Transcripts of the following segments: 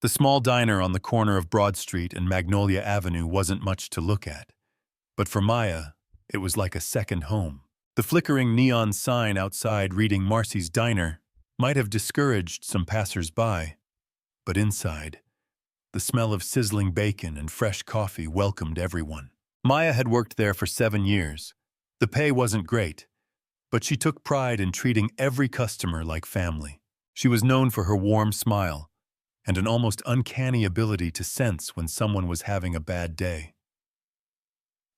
The small diner on the corner of Broad Street and Magnolia Avenue wasn't much to look at, but for Maya, it was like a second home. The flickering neon sign outside reading Marcy's Diner might have discouraged some passers-by, but inside, the smell of sizzling bacon and fresh coffee welcomed everyone. Maya had worked there for 7 years. The pay wasn't great, but she took pride in treating every customer like family. She was known for her warm smile and an almost uncanny ability to sense when someone was having a bad day.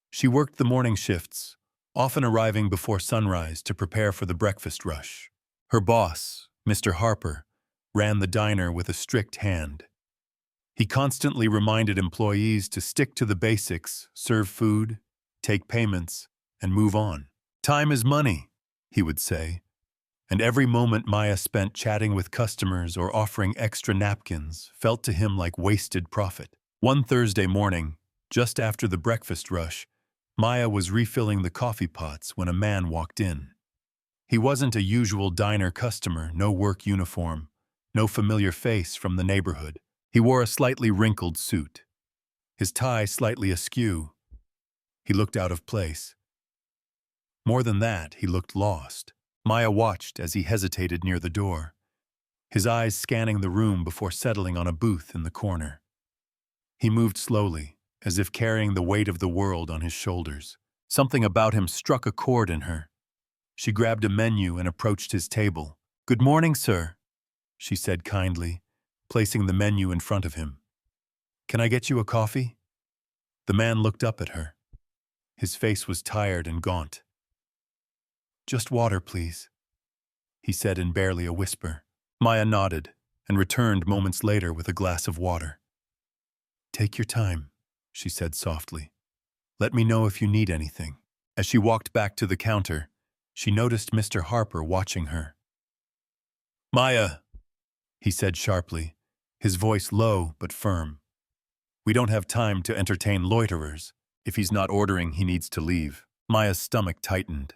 She worked the morning shifts, often arriving before sunrise to prepare for the breakfast rush. Her boss, Mr. Harper, ran the diner with a strict hand. He constantly reminded employees to stick to the basics, serve food, take payments, and move on. "Time is money," he would say, and every moment Maya spent chatting with customers or offering extra napkins felt to him like wasted profit. One Thursday morning, just after the breakfast rush, Maya was refilling the coffee pots when a man walked in. He wasn't a usual diner customer, no work uniform, no familiar face from the neighborhood. He wore a slightly wrinkled suit, his tie slightly askew. He looked out of place. More than that, he looked lost. Maya watched as he hesitated near the door, his eyes scanning the room before settling on a booth in the corner. He moved slowly, as if carrying the weight of the world on his shoulders. Something about him struck a chord in her. She grabbed a menu and approached his table. "Good morning, sir," she said kindly, placing the menu in front of him. "Can I get you a coffee?" The man looked up at her. His face was tired and gaunt. "Just water, please," he said in barely a whisper. Maya nodded and returned moments later with a glass of water. "Take your time," she said softly. "Let me know if you need anything." As she walked back to the counter, she noticed Mr. Harper watching her. "Maya," he said sharply, his voice low but firm. "We don't have time to entertain loiterers. If he's not ordering, he needs to leave." Maya's stomach tightened.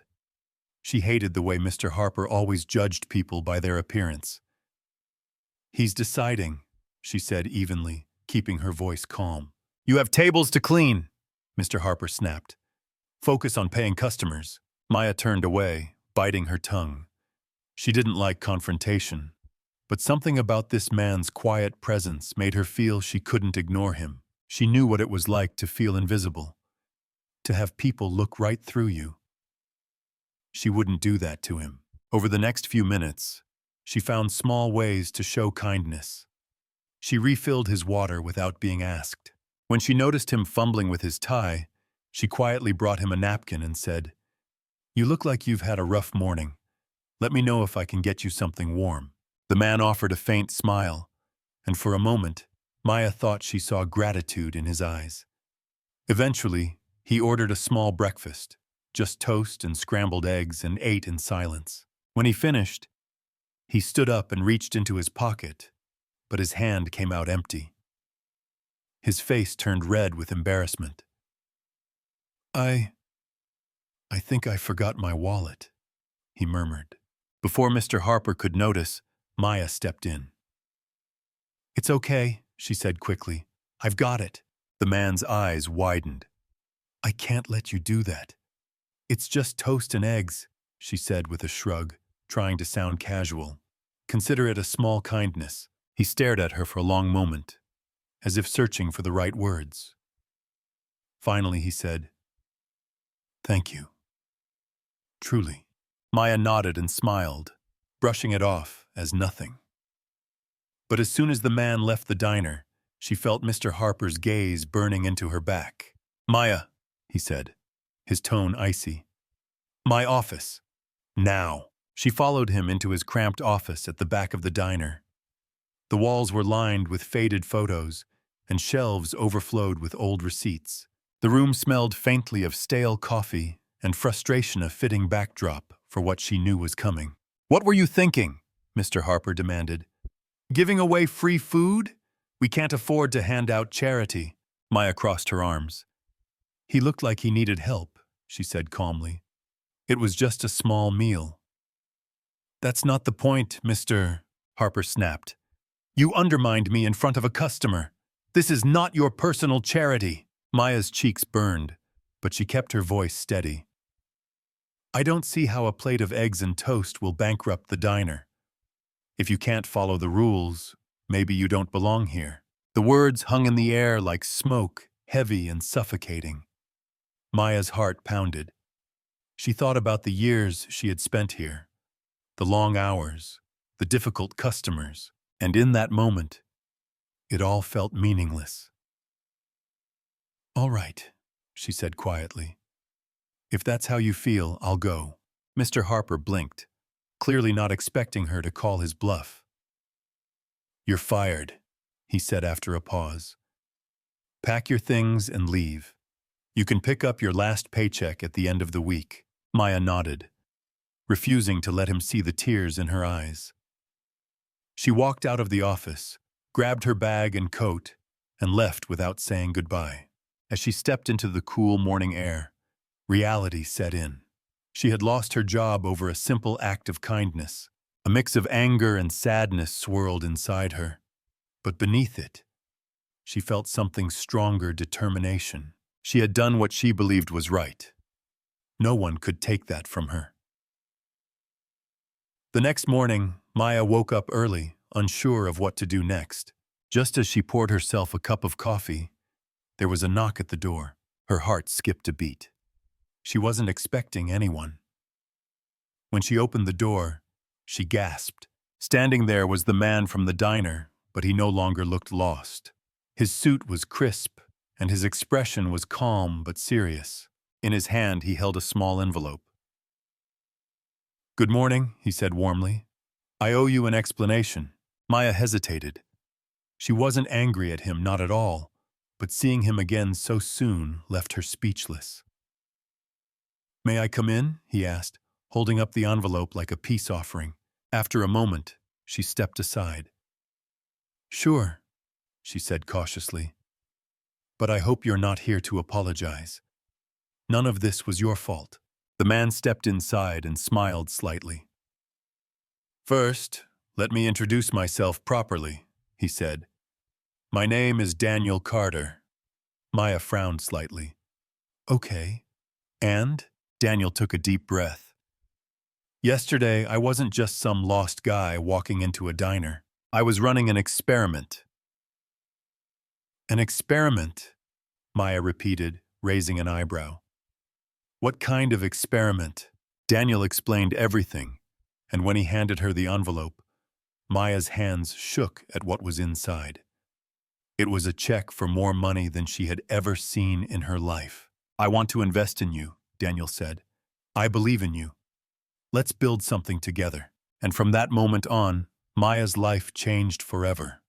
She hated the way Mr. Harper always judged people by their appearance. "He's deciding," she said evenly, keeping her voice calm. "You have tables to clean," Mr. Harper snapped. "Focus on paying customers." Maya turned away, biting her tongue. She didn't like confrontation, but something about this man's quiet presence made her feel she couldn't ignore him. She knew what it was like to feel invisible, to have people look right through you. She wouldn't do that to him. Over the next few minutes, she found small ways to show kindness. She refilled his water without being asked. When she noticed him fumbling with his tie, she quietly brought him a napkin and said, "You look like you've had a rough morning. Let me know if I can get you something warm." The man offered a faint smile, and for a moment, Maya thought she saw gratitude in his eyes. Eventually, he ordered a small breakfast, just toast and scrambled eggs, and ate in silence. When he finished, he stood up and reached into his pocket, but his hand came out empty. His face turned red with embarrassment. I think I forgot my wallet," he murmured. Before Mr. Harper could notice, Maya stepped in. "It's okay," she said quickly. "I've got it." The man's eyes widened. "I can't let you do that." "It's just toast and eggs," she said with a shrug, trying to sound casual. "Consider it a small kindness." He stared at her for a long moment, as if searching for the right words. Finally, he said, "Thank you. Truly." Maya nodded and smiled, brushing it off as nothing. But as soon as the man left the diner, she felt Mr. Harper's gaze burning into her back. "Maya," he said, his tone icy. "My office. Now." She followed him into his cramped office at the back of the diner. The walls were lined with faded photos, and shelves overflowed with old receipts. The room smelled faintly of stale coffee and frustration, a fitting backdrop for what she knew was coming. "What were you thinking?" Mr. Harper demanded. "Giving away free food? We can't afford to hand out charity." Maya crossed her arms. "He looked like he needed help," she said calmly. "It was just a small meal." "That's not the point, Mr. Harper snapped. You undermined me in front of a customer. This is not your personal charity. Maya's cheeks burned, but she kept her voice steady. I don't see how a plate of eggs and toast will bankrupt the diner. If you can't follow the rules, maybe you don't belong here. The words hung in the air like smoke, heavy and suffocating. Maya's heart pounded. She thought about the years she had spent here, the long hours, the difficult customers, and in that moment, it all felt meaningless. All right, she said quietly. If that's how you feel, I'll go. Mr. Harper blinked, clearly not expecting her to call his bluff. You're fired, he said after a pause. Pack your things and leave. You can pick up your last paycheck at the end of the week. Maya nodded, refusing to let him see the tears in her eyes. She walked out of the office, grabbed her bag and coat, and left without saying goodbye. As she stepped into the cool morning air, reality set in. She had lost her job over a simple act of kindness. A mix of anger and sadness swirled inside her. But beneath it, she felt something stronger: determination. She had done what she believed was right. No one could take that from her. The next morning, Maya woke up early, unsure of what to do next. Just as she poured herself a cup of coffee, there was a knock at the door. Her heart skipped a beat. She wasn't expecting anyone. When she opened the door, she gasped. Standing there was the man from the diner, but he no longer looked lost. His suit was crisp, and his expression was calm but serious. In his hand, he held a small envelope. Good morning, he said warmly. I owe you an explanation. Maya hesitated. She wasn't angry at him, not at all, but seeing him again so soon left her speechless. May I come in? He asked, holding up the envelope like a peace offering. After a moment, she stepped aside. Sure, she said cautiously. But I hope you're not here to apologize. None of this was your fault. The man stepped inside and smiled slightly. First, let me introduce myself properly, he said. My name is Daniel Carter. Maya frowned slightly. Okay. And? Daniel took a deep breath. Yesterday, I wasn't just some lost guy walking into a diner. I was running an experiment. An experiment? Maya repeated, raising an eyebrow. What kind of experiment? Daniel explained everything, and when he handed her the envelope, Maya's hands shook at what was inside. It was a check for more money than she had ever seen in her life. I want to invest in you, Daniel said. I believe in you. Let's build something together. And from that moment on, Maya's life changed forever.